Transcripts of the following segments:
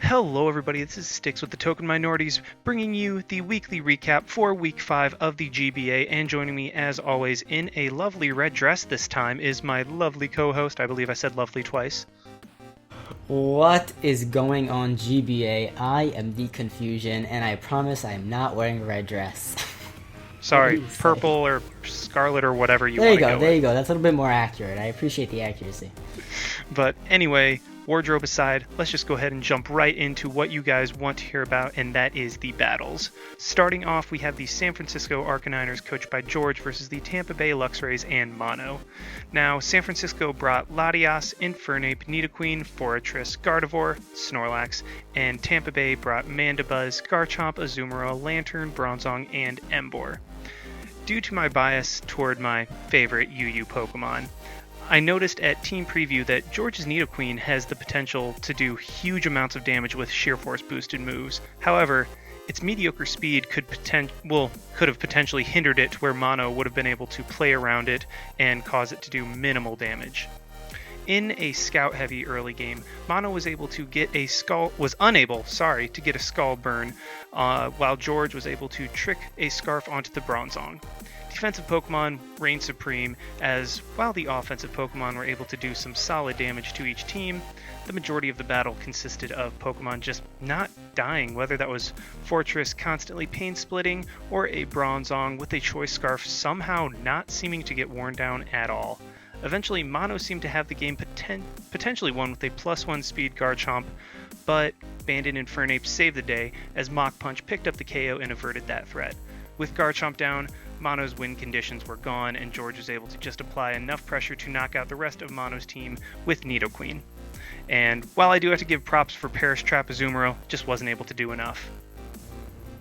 Hello everybody, this is Sticks with the Token Minorities, bringing you the weekly recap for Week 5 of the GBA, and joining me as always in a lovely red dress this time is my lovely co-host. I believe I said lovely twice. What is going on, GBA? I am the Confusion, and I promise I am not wearing a red dress. Sorry, purple or scarlet or whatever you want to go with. There you go, that's a little bit more accurate. I appreciate the accuracy. But anyway, wardrobe aside, let's just go ahead and jump right into what you guys want to hear about, and that is the battles. Starting off, we have the San Francisco Arcaniners coached by George versus the Tampa Bay Luxrays and Mono. Now, San Francisco brought Latias, Infernape, Nidoqueen, Forretress, Gardevoir, Snorlax, and Tampa Bay brought Mandibuzz, Garchomp, Azumarill, Lantern, Bronzong, and Emboar. Due to my bias toward my favorite UU Pokemon, I noticed at Team Preview that George's Nidoqueen has the potential to do huge amounts of damage with Sheer Force boosted moves. However, its mediocre speed could have potentially hindered it to where Mono would have been able to play around it and cause it to do minimal damage. In a scout-heavy early game, Mono was unable to get a Skull Burn, while George was able to trick a Scarf onto the Bronzong. Defensive Pokemon reigned supreme, as while the offensive Pokemon were able to do some solid damage to each team, the majority of the battle consisted of Pokemon just not dying, whether that was Forretress constantly pain-splitting, or a Bronzong with a Choice Scarf somehow not seeming to get worn down at all. Eventually, Mono seemed to have the game potentially won with a +1 speed Garchomp, but Bandit Infernape saved the day as Mach Punch picked up the KO and averted that threat. With Garchomp down, Mono's win conditions were gone, and George was able to just apply enough pressure to knock out the rest of Mono's team with Nidoqueen. And while I do have to give props for Perish Trap Azumarill, just wasn't able to do enough.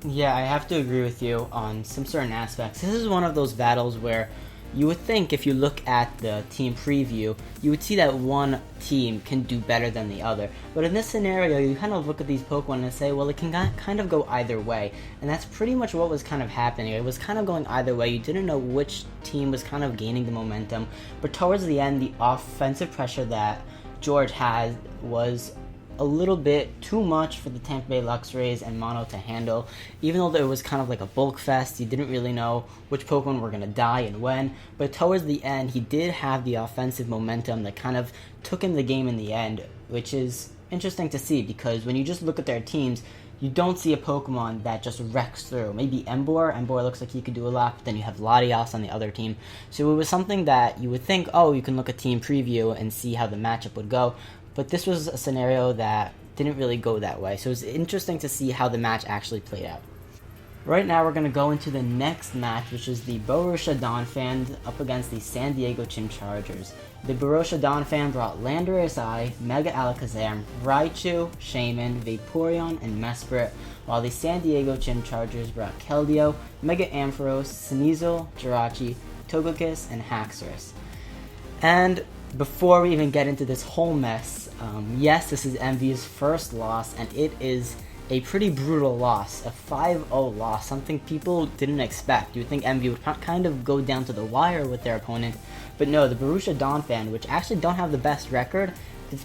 Yeah, I have to agree with you on some certain aspects. This is one of those battles where you would think if you look at the team preview, you would see that one team can do better than the other. But in this scenario, you kind of look at these Pokemon and say, well, it can kind of go either way. And that's pretty much what was kind of happening. It was kind of going either way. You didn't know which team was kind of gaining the momentum. But towards the end, the offensive pressure that George had was a little bit too much for the Tampa Bay Luxrays and Mono to handle. Even though it was kind of like a bulk fest, you didn't really know which Pokemon were going to die and when, but towards the end, he did have the offensive momentum that kind of took him the game in the end, which is interesting to see, because when you just look at their teams, you don't see a Pokemon that just wrecks through. Maybe Emboar looks like he could do a lot, but then you have Latias on the other team. So it was something that you would think, oh, you can look at team preview and see how the matchup would go. But this was a scenario that didn't really go that way. So it was interesting to see how the match actually played out. Right now we're going to go into the next match, which is the Borussia Donphan up against the San Diego Chargers. The Borussia Donphan brought Landorus Eye, Mega Alakazam, Raichu, Shaymin, Vaporeon, and Mesprit, while the San Diego Chargers brought Keldeo, Mega Ampharos, Sneasel, Jirachi, Togekiss, and Haxorus. And before we even get into this whole mess, yes, this is MV's first loss, and it is a pretty brutal loss, a 5-0 loss, something people didn't expect. You would think MV would kind of go down to the wire with their opponent, but no, the Borussia Donphan, which actually don't have the best record,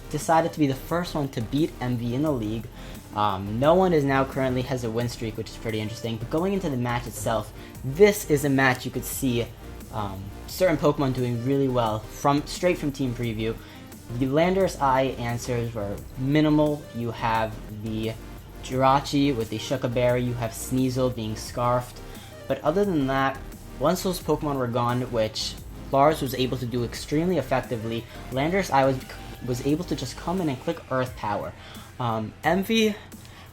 decided to be the first one to beat MV in the league. No one is now currently has a win streak, which is pretty interesting, but going into the match itself, this is a match you could see certain Pokemon doing really well straight from Team Preview. The Landorus Eye answers were minimal. You have the Jirachi with the Shuka Berry, you have Sneasel being Scarfed. But other than that, once those Pokemon were gone, which Lars was able to do extremely effectively, Landorus Eye was able to just come in and click Earth Power. MV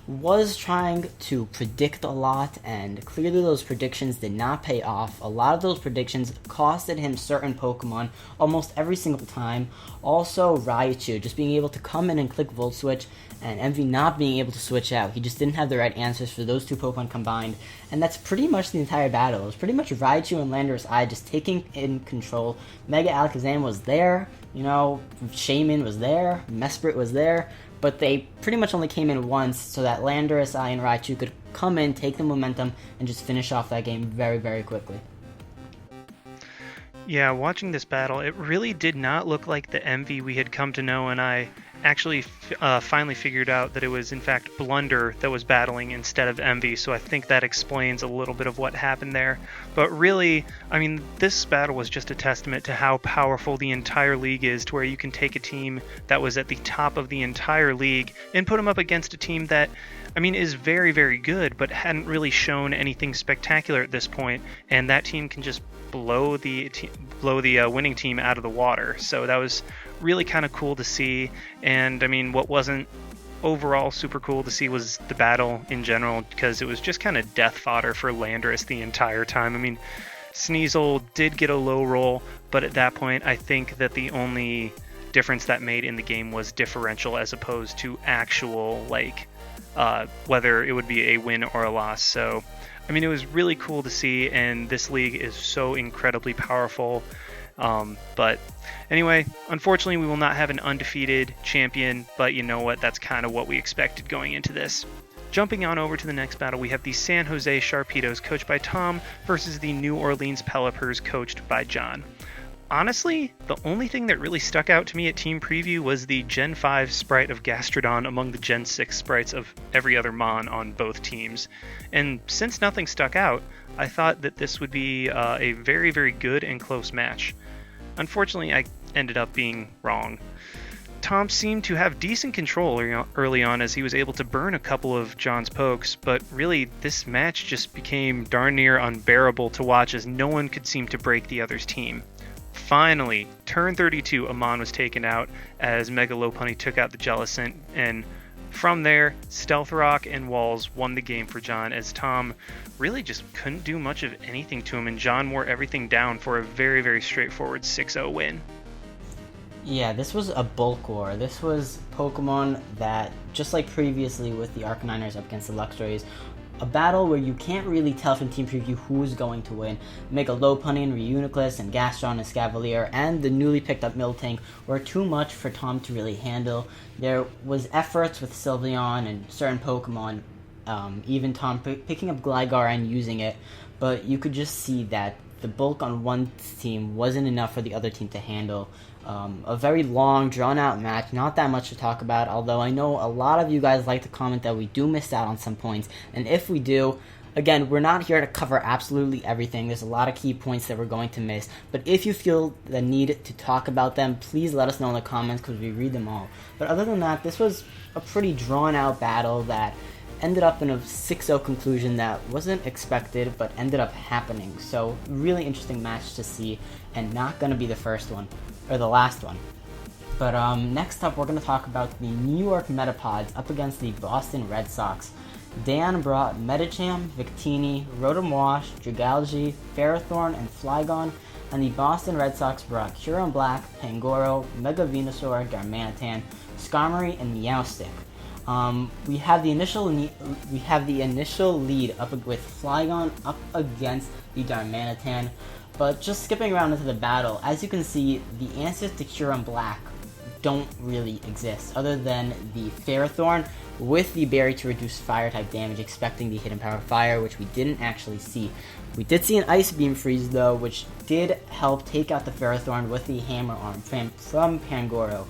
was trying to predict a lot, and clearly those predictions did not pay off. A lot of those predictions costed him certain Pokemon almost every single time. Also, Raichu just being able to come in and click Volt Switch, and MV not being able to switch out. He just didn't have the right answers for those two Pokemon combined, and that's pretty much the entire battle. It was pretty much Raichu and Landorus Eye just taking in control. Mega Alakazam was there, Shaymin was there, Mesprit was there, but they pretty much only came in once so that Landorus Eye and Raichu could come in, take the momentum, and just finish off that game very, very quickly. Yeah, watching this battle, it really did not look like the MV we had come to know, and I actually finally figured out that it was in fact Blunder that was battling instead of Envy, so I think that explains a little bit of what happened there. But really, I mean, this battle was just a testament to how powerful the entire league is, to where you can take a team that was at the top of the entire league and put them up against a team that, I mean, is very, very good, but hadn't really shown anything spectacular at this point, and that team can just blow the winning team out of the water. So that was really kind of cool to see. And I mean, what wasn't overall super cool to see was the battle in general, because it was just kind of death fodder for Landorus the entire time. I mean, Sneasel did get a low roll, but at that point I think that the only difference that made in the game was differential as opposed to actual, like, whether it would be a win or a loss. So I mean, it was really cool to see, and this league is so incredibly powerful. But anyway, unfortunately, we will not have an undefeated champion, but you know what? That's kind of what we expected going into this. Jumping on over to the next battle, we have the San Jose Sharpedos, coached by Tom, versus the New Orleans Pelipers, coached by John. Honestly, the only thing that really stuck out to me at Team Preview was the Gen 5 sprite of Gastrodon among the Gen 6 sprites of every other Mon on both teams. And since nothing stuck out, I thought that this would be a very, very good and close match. Unfortunately, I ended up being wrong. Tom seemed to have decent control early on, as he was able to burn a couple of John's pokes, but really this match just became darn near unbearable to watch, as no one could seem to break the other's team. Finally, turn 32, Amon was taken out as Mega Lopunny took out the Jellicent, and from there, Stealth Rock and Walls won the game for John, as Tom really just couldn't do much of anything to him, and John wore everything down for a very, very straightforward 6-0 win. Yeah, this was a bulk war. This was Pokemon that, just like previously with the Arcaniners up against the Luxrays, a battle where you can't really tell from Team Preview who's going to win. Mega Lopunny and Reuniclus and Gastron and Scavalier and the newly picked up Miltank were too much for Tom to really handle. There was efforts with Sylveon and certain Pokemon, even Tom picking up Gligar and using it, but you could just see that the bulk on one team wasn't enough for the other team to handle. A very long, drawn-out match, not that much to talk about, although I know a lot of you guys like to comment that we do miss out on some points, and if we do, again, we're not here to cover absolutely everything. There's a lot of key points that we're going to miss, but if you feel the need to talk about them, please let us know in the comments, because we read them all. But other than that, this was a pretty drawn-out battle that ended up in a 6-0 conclusion that wasn't expected, but ended up happening. So, really interesting match to see, and not going to be the first one, or the last one. But next up, we're going to talk about the New York Metapods up against the Boston Red Sox. Dan brought Medicham, Victini, Rotom-Wash, Dragalge, Ferrothorn, and Flygon, and the Boston Red Sox brought Huron Black, Pangoro, Mega Venusaur, Darmanitan, Skarmory, and Meowstic. We have the initial lead up with Flygon up against the Darmanitan, but just skipping around into the battle, as you can see, the answers to Huron Black don't really exist, other than the Ferrothorn with the berry to reduce fire-type damage, expecting the hidden power fire, which we didn't actually see. We did see an Ice Beam freeze, though, which did help take out the Ferrothorn with the Hammer Arm from Pangoro.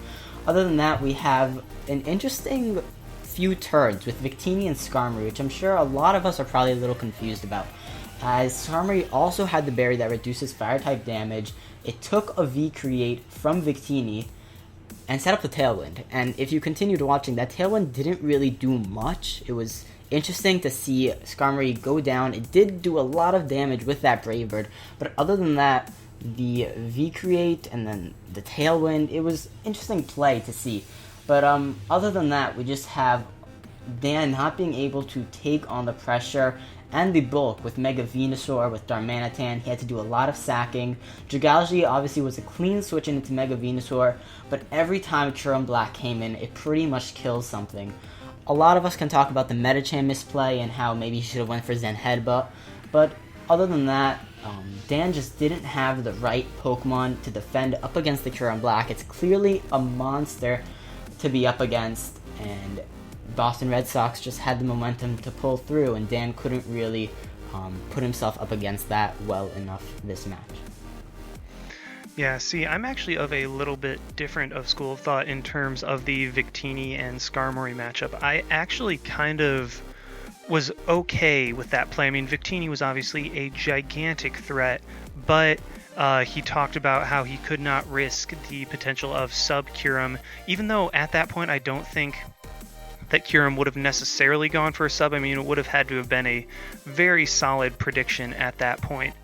Other than that, we have an interesting few turns with Victini and Skarmory, which I'm sure a lot of us are probably a little confused about. As Skarmory also had the berry that reduces fire-type damage, it took a V-Create from Victini and set up the Tailwind. And if you continued watching, that Tailwind didn't really do much. It was interesting to see Skarmory go down. It did do a lot of damage with that Brave Bird, but other than that, the V-Create and then the Tailwind, it was interesting play to see. But other than that, we just have Dan not being able to take on the pressure and the bulk with Mega Venusaur, with Darmanitan. He had to do a lot of sacking. Dragalge obviously was a clean switch into Mega Venusaur, but every time Huron Black came in, it pretty much kills something. A lot of us can talk about the Medicham misplay and how maybe he should have went for Zen Headbutt, but other than that, Dan just didn't have the right Pokemon to defend up against the Huron Black. It's clearly a monster to be up against, and Boston Red Sox just had the momentum to pull through, and Dan couldn't really put himself up against that well enough this match. Yeah, see, I'm actually of a little bit different of school of thought in terms of the Victini and Skarmory matchup. I actually kind of was okay with that play. I mean, Victini was obviously a gigantic threat, but he talked about how he could not risk the potential of sub-Kyurem, even though at that point I don't think that Kyurem would have necessarily gone for a sub. I mean, it would have had to have been a very solid prediction at that point.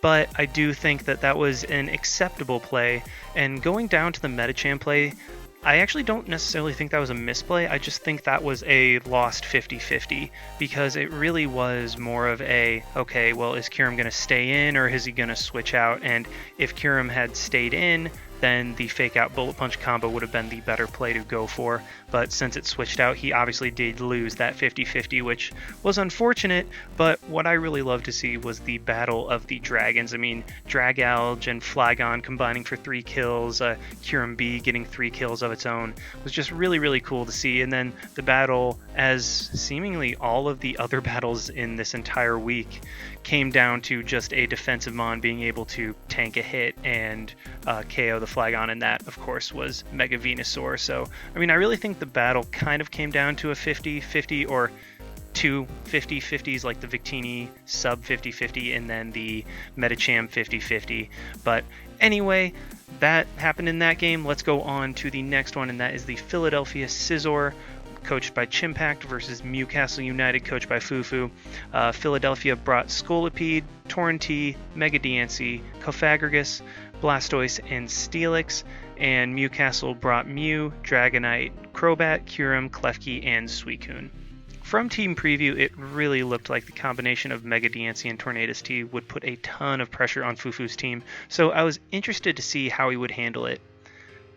But I do think that that was an acceptable play, and going down to the Medicham play, I actually don't necessarily think that was a misplay. I just think that was a lost 50-50, because it really was more of a, okay, well, is Kyurem going to stay in or is he going to switch out? And if Kyurem had stayed in, then the fake out bullet punch combo would have been the better play to go for. But since it switched out, he obviously did lose that 50-50, which was unfortunate. But what I really loved to see was the battle of the dragons. I mean, Dragalge and Flygon combining for 3 kills, Kyurem B getting 3 kills of its own was just really, really cool to see. And then the battle, as seemingly all of the other battles in this entire week, came down to just a defensive Mon being able to tank a hit and KO the Flygon, and that, of course, was Mega Venusaur. So, I mean, I really think the battle kind of came down to a 50-50 or 2 50-50s, like the Victini sub 50-50 and then the Medicham 50-50. But anyway, that happened in that game. Let's go on to the next one, and that is the Philadelphia Scizor, coached by Chimpact, versus Mewcastle United, coached by Fufu. Philadelphia brought Scolipede, Torrentee, Mega Diancie, Cofagrigus, Blastoise, and Steelix, and Mewcastle brought Mew, Dragonite, Crobat, Kyurem, Klefki, and Suicune. From Team Preview, it really looked like the combination of Mega Diancie and Tornadus T would put a ton of pressure on Fufu's team, so I was interested to see how he would handle it.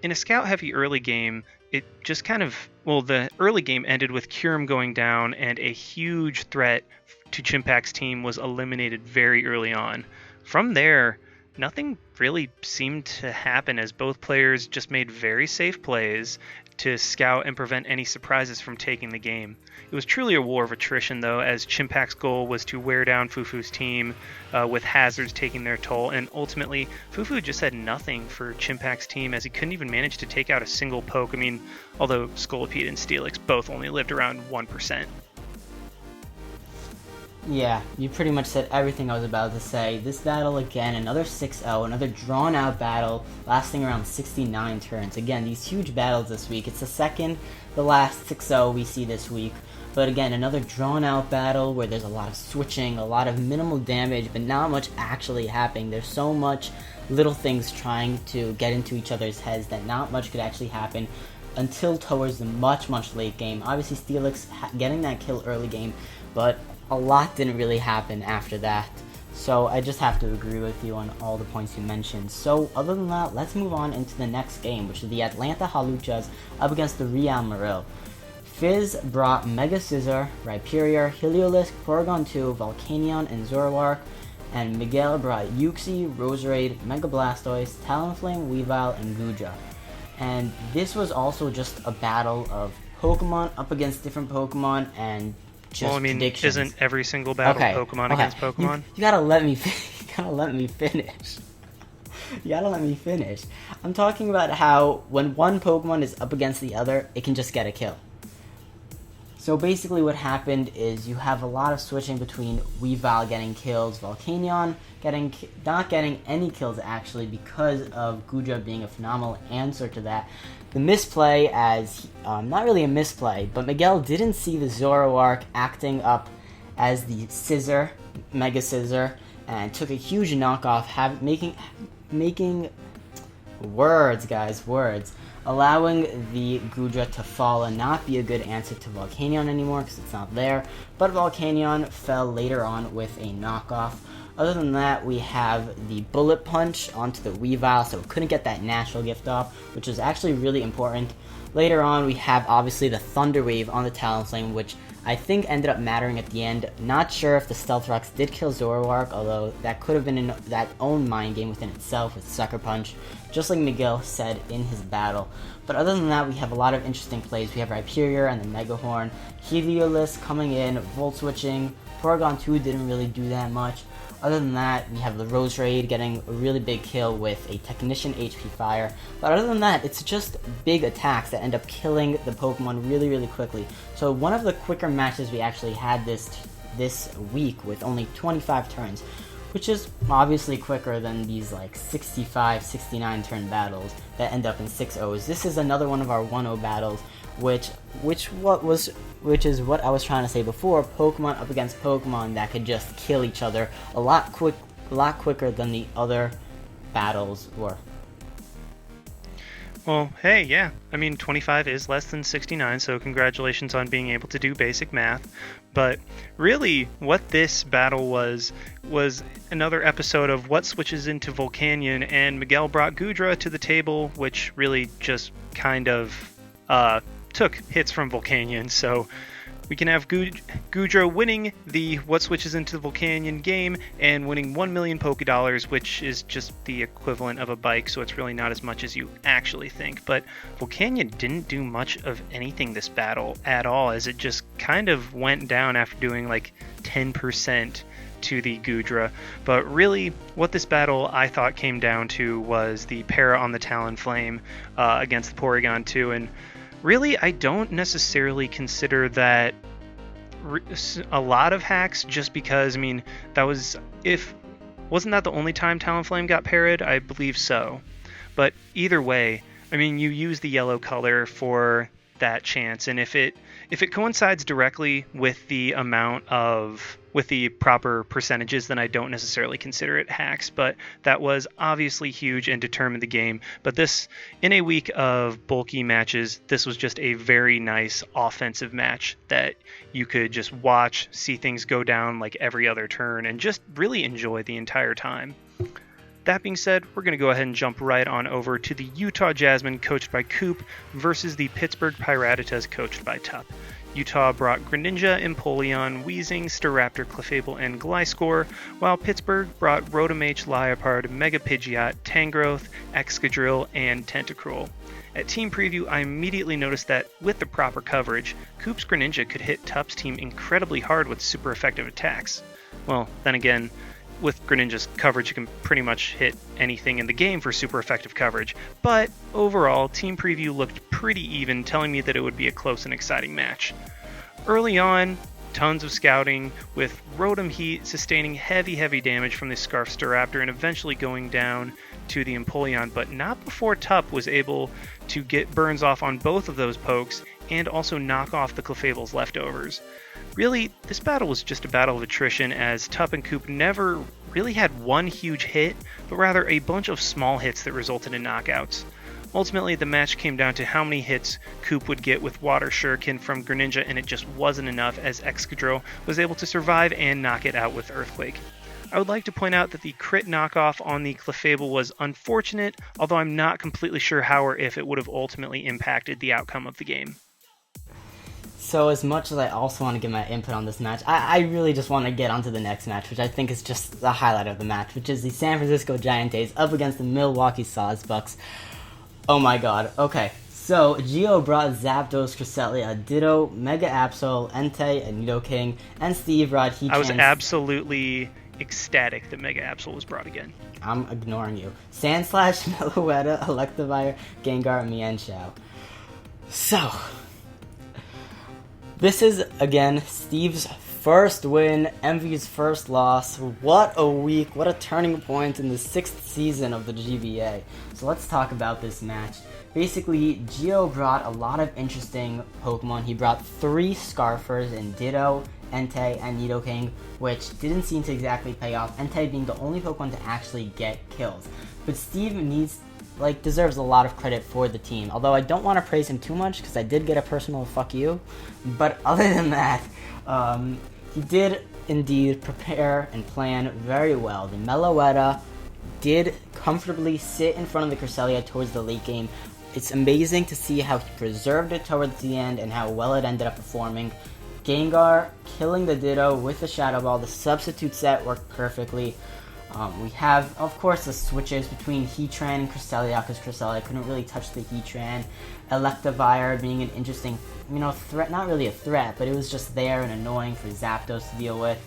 In a scout-heavy early game, it just kind of, well, the early game ended with Kyurem going down, and a huge threat to Chimpact's team was eliminated very early on. From there, nothing really seemed to happen, as both players just made very safe plays to scout and prevent any surprises from taking the game. It was truly a war of attrition, though, as Chimpact's goal was to wear down Fufu's team with hazards taking their toll, and ultimately Fufu just had nothing for Chimpact's team, as he couldn't even manage to take out a single poke. I mean, although Scolipede and Steelix both only lived around 1%. Yeah, you pretty much said everything I was about to say. This battle, again, another 6-0, another drawn-out battle lasting around 69 turns. Again, these huge battles this week. It's the last 6-0 we see this week. But again, another drawn-out battle where there's a lot of switching, a lot of minimal damage, but not much actually happening. There's so much little things trying to get into each other's heads that not much could actually happen until towards the much late game. Obviously, Steelix getting that kill early game, but a lot didn't really happen after that. So I just have to agree with you on all the points you mentioned. So other than that, let's move on into the next game, which is the Atlanta Haluchas up against the Real Marill. Fizz brought Mega Scizor, Rhyperior, Heliolisk, Porygon 2, Volcanion, and Zoroark, and Miguel brought Uxie, Roserade, Mega Blastoise, Talonflame, Weavile, and Guja. And this was also just a battle of Pokemon up against different Pokemon and just well, I mean, predictions. Isn't every single battle Pokemon against Pokemon? You gotta let me finish. You gotta let me finish. I'm talking about how when one Pokemon is up against the other, it can just get a kill. So basically what happened is you have a lot of switching between Weavile getting kills, Volcanion not getting any kills actually because of Guja being a phenomenal answer to that. The misplay not really a misplay, but Miguel didn't see the Zoroark acting up as the Scizor, Mega Scizor, and took a huge knockoff, making words, allowing the Guja to fall and not be a good answer to Volcanion anymore because it's not there, but Volcanion fell later on with a knockoff. Other than that, we have the Bullet Punch onto the Weavile, so it couldn't get that natural gift off, which is actually really important. Later on, we have obviously the Thunder Wave on the Talonflame, which I think ended up mattering at the end. Not sure if the Stealth Rocks did kill Zoroark, although that could have been that own mind game within itself with Sucker Punch, just like Miguel said in his battle. But other than that, we have a lot of interesting plays. We have Rhyperior and the Megahorn, Heliolisk coming in, Volt switching. Porygon 2 didn't really do that much. Other than that, we have the Roserade getting a really big kill with a Technician HP Fire. But other than that, it's just big attacks that end up killing the Pokemon really, really quickly. So one of the quicker matches we actually had this week with only 25 turns, which is obviously quicker than these like 65, 69 turn battles that end up in 6-0s. This is another one of our 1-0 battles, which is what I was trying to say before, Pokemon up against Pokemon that could just kill each other a lot quicker than the other battles were. Well, hey, yeah. I mean, 25 is less than 69, so congratulations on being able to do basic math. But really, what this battle was another episode of what switches into Volcanion, and Miguel brought Goodra to the table, which really just kind of took hits from Volcanion. So we can have Goodra winning the what switches into the Volcanion game and winning 1 million Pokédollars, which is just the equivalent of a bike, so it's really not as much as you actually think. But Volcanion didn't do much of anything this battle at all, as it just kind of went down after doing like 10% to the Goodra. But really, what this battle I thought came down to was the Para on the Talonflame against the Porygon 2, and really, I don't necessarily consider that a lot of hacks, just because, I mean, wasn't that the only time Talonflame got parried? I believe so. But either way, I mean, you use the yellow color for that chance, and if it coincides directly with the proper percentages, then I don't necessarily consider it hacks. But that was obviously huge and determined the game. But this, in a week of bulky matches, this was just a very nice offensive match that you could just watch, see things go down like every other turn, and just really enjoy the entire time. That being said, we're going to go ahead and jump right on over to the Utah Jasmine, coached by Coop, versus the Pittsburgh Piratas, coached by Tup. Utah brought Greninja, Empoleon, Weezing, Staraptor, Clefable, and Gliscor, while Pittsburgh brought Rotom-H, Liepard, Mega Pidgeot, Tangrowth, Excadrill, and Tentacruel. At Team Preview, I immediately noticed that with the proper coverage, Coop's Greninja could hit Tup's team incredibly hard with super effective attacks. Well, then again, with Greninja's coverage, you can pretty much hit anything in the game for super effective coverage. But overall, Team Preview looked pretty even, telling me that it would be a close and exciting match. Early on, tons of scouting, with Rotom Heat sustaining heavy damage from the Scarf Staraptor and eventually going down to the Empoleon, but not before Tup was able to get burns off on both of those pokes and also knock off the Clefable's leftovers. Really, this battle was just a battle of attrition, as Tup and Coop never really had one huge hit, but rather a bunch of small hits that resulted in knockouts. Ultimately, the match came down to how many hits Coop would get with Water Shuriken from Greninja, and it just wasn't enough, as Excadrill was able to survive and knock it out with Earthquake. I would like to point out that the crit knockoff on the Clefable was unfortunate, although I'm not completely sure how or if it would have ultimately impacted the outcome of the game. So as much as I also want to give my input on this match, I really just want to get onto the next match, which I think is just the highlight of the match, which is the San Francisco Giants up against the Milwaukee Sawsbucks. Oh my god. Okay, so Gio brought Zapdos, Cresselia, Ditto, Mega Absol, Entei, and Nidoking, and Steve brought Heatran. I was absolutely ecstatic that Mega Absol was brought again. I'm ignoring you. Sandslash, Meloetta, Electivire, Gengar, Mienshao. So, this is, again, Steve's first win, MV's first loss. What a week, what a turning point in the 6th season of the GBA. So let's talk about this match. Basically, Gio brought a lot of interesting Pokemon. He brought 3 Scarfers in Ditto, Entei, and Nidoking, which didn't seem to exactly pay off, Entei being the only Pokemon to actually get kills. But Steve deserves a lot of credit for the team, although I don't want to praise him too much because I did get a personal fuck you. But other than that, he did indeed prepare and plan very well. The Meloetta did comfortably sit in front of the Cresselia towards the late game. It's amazing to see how he preserved it towards the end and how well it ended up performing. Gengar killing the Ditto with the Shadow Ball. The substitute set worked perfectly. We have, of course, the switches between Heatran and Cresselia, because Cresselia couldn't really touch the Heatran. Electivire being an interesting, threat, not really a threat, but it was just there and annoying for Zapdos to deal with.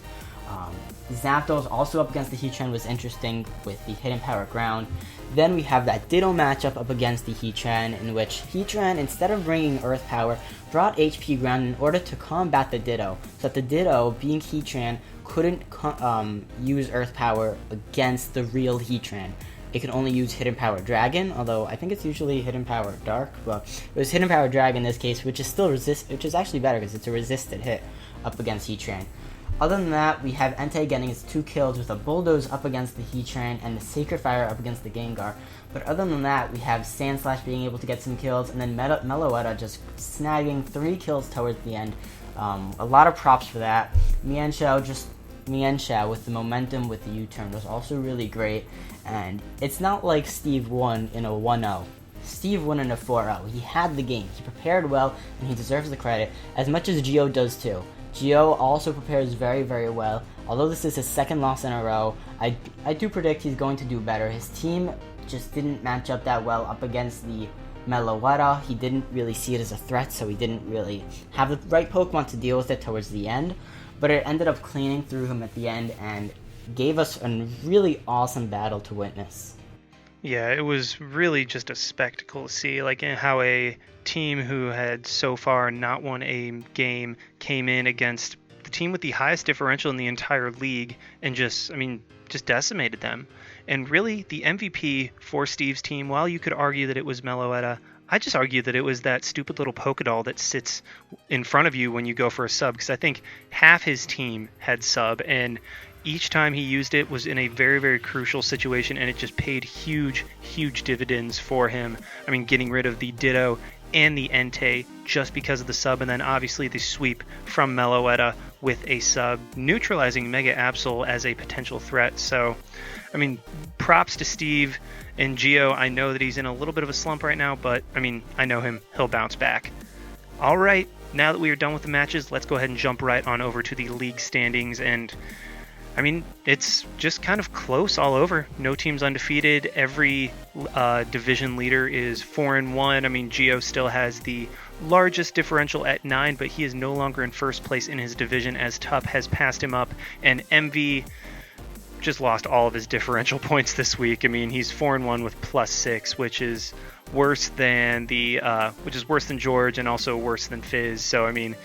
Zapdos also up against the Heatran was interesting with the Hidden Power Ground. Then we have that Ditto matchup up against the Heatran, in which Heatran, instead of bringing Earth Power, brought HP Ground in order to combat the Ditto, so that the Ditto, being Heatran, couldn't use Earth Power against the real Heatran. It can only use Hidden Power Dragon, although I think it's usually Hidden Power Dark, but it was Hidden Power Dragon in this case, which is still which is actually better because it's a resisted hit up against Heatran. Other than that, we have Entei getting his 2 kills with a Bulldoze up against the Heatran and the Sacred Fire up against the Gengar. But other than that, we have Sandslash being able to get some kills, and then Meloetta just snagging 3 kills towards the end. A lot of props for that. Mienshao with the momentum with the U-turn was also really great, and it's not like Steve won in a 1-0. Steve won in a 4-0. He had the game, he prepared well, and he deserves the credit, as much as Gio does too. Gio also prepares very, very well. Although this is his 2nd loss in a row, I do predict he's going to do better. His team just didn't match up that well up against the Meloetta. He didn't really see it as a threat, so he didn't really have the right Pokemon to deal with it towards the end. But it ended up cleaning through him at the end and gave us a really awesome battle to witness. Yeah, it was really just a spectacle to see, like how a team who had so far not won a game came in against the team with the highest differential in the entire league and just decimated them. And really, the MVP for Steve's team, while you could argue that it was Meloetta, I just argue that it was that stupid little Pokédoll that sits in front of you when you go for a sub, because I think half his team had sub, and each time he used it was in a very, very crucial situation, and it just paid huge, huge dividends for him. I mean, getting rid of the Ditto and the Entei just because of the sub, and then obviously the sweep from Meloetta with a sub, neutralizing Mega Absol as a potential threat. So, I mean, props to Steve and Gio. I know that he's in a little bit of a slump right now, but, I mean, I know him. He'll bounce back. All right, now that we are done with the matches, let's go ahead and jump right on over to the league standings. And I mean, it's just kind of close all over. No team's undefeated. Every division leader is 4-1. I mean, Gio still has the largest differential at 9, but he is no longer in first place in his division as Tup has passed him up. And MV just lost all of his differential points this week. I mean, he's 4-1 with +6, which is worse than George and also worse than Fizz. So, I mean,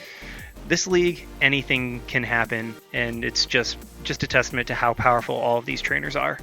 this league, anything can happen, and it's just a testament to how powerful all of these trainers are.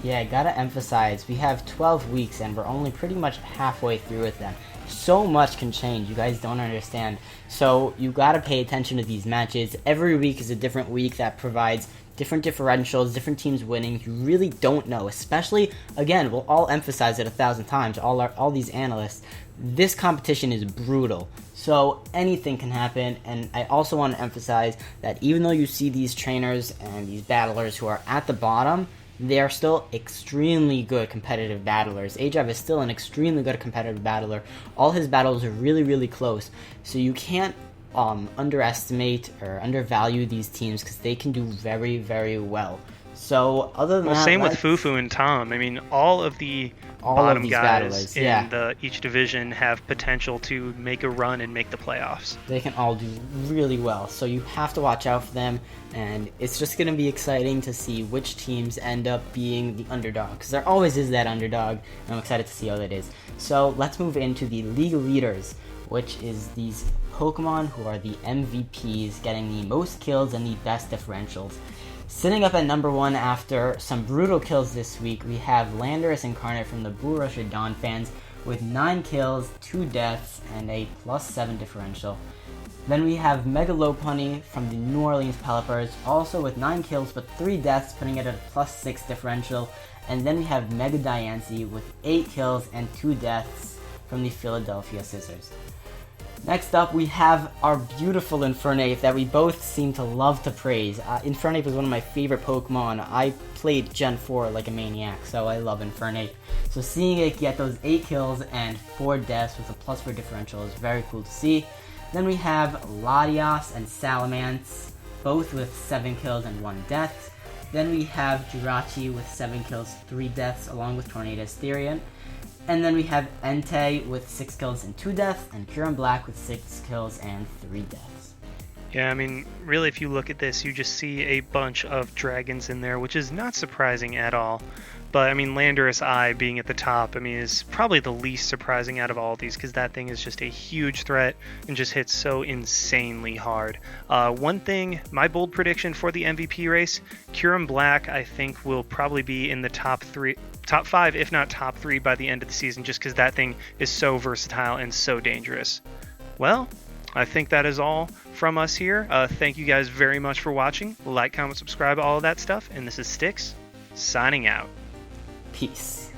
Yeah, I gotta emphasize, we have 12 weeks and we're only pretty much halfway through with them. So much can change, you guys don't understand. So you gotta pay attention to these matches. Every week is a different week that provides different differentials, different teams winning. You really don't know, especially, again, we'll all emphasize it 1,000 times, all these analysts. This competition is brutal, so anything can happen. And I also want to emphasize that even though you see these trainers and these battlers who are at the bottom, they are still extremely good competitive battlers. Ajav is still an extremely good competitive battler. All his battles are really, really close, so you can't underestimate or undervalue these teams because they can do very, very well. So other than that, same with Fufu and Tom. I mean, all of the bottom guys in each division have potential to make a run and make the playoffs. They can all do really well, so you have to watch out for them, and it's just going to be exciting to see which teams end up being the underdog, because there always is that underdog, and I'm excited to see how that is. So let's move into the league leaders, which is these Pokemon who are the MVPs, getting the most kills and the best differentials. Sitting up at number 1 after some brutal kills this week, we have Landorus Incarnate from the Blue Russia Dawn fans with 9 kills, 2 deaths, and a +7 differential. Then we have Mega Lopunny from the New Orleans Pelipers, also with 9 kills but 3 deaths, putting it at a +6 differential. And then we have Mega Diancie with 8 kills and 2 deaths from the Philadelphia Scissors. Next up, we have our beautiful Infernape that we both seem to love to praise. Infernape is one of my favorite Pokemon. I played Gen 4 like a maniac, so I love Infernape. So seeing it get those 8 kills and 4 deaths with a +4 differential is very cool to see. Then we have Latias and Salamence, both with 7 kills and 1 death. Then we have Jirachi with 7 kills, 3 deaths, along with Tornadus Therian. And then we have Entei with 6 kills and 2 deaths, and Kieran Black with 6 kills and 3 deaths. Yeah, I mean, really, if you look at this, you just see a bunch of dragons in there, which is not surprising at all. But, I mean, Landorus Eye being at the top, I mean, is probably the least surprising out of all of these, because that thing is just a huge threat and just hits so insanely hard. One thing, my bold prediction for the MVP race, Kieran Black, I think, will probably be in the top 5, if not top 3 by the end of the season, just because that thing is so versatile and so dangerous. Well, I think that is all from us here. Thank you guys very much for watching. Like, comment, subscribe, all of that stuff. And this is Styx, signing out. Peace.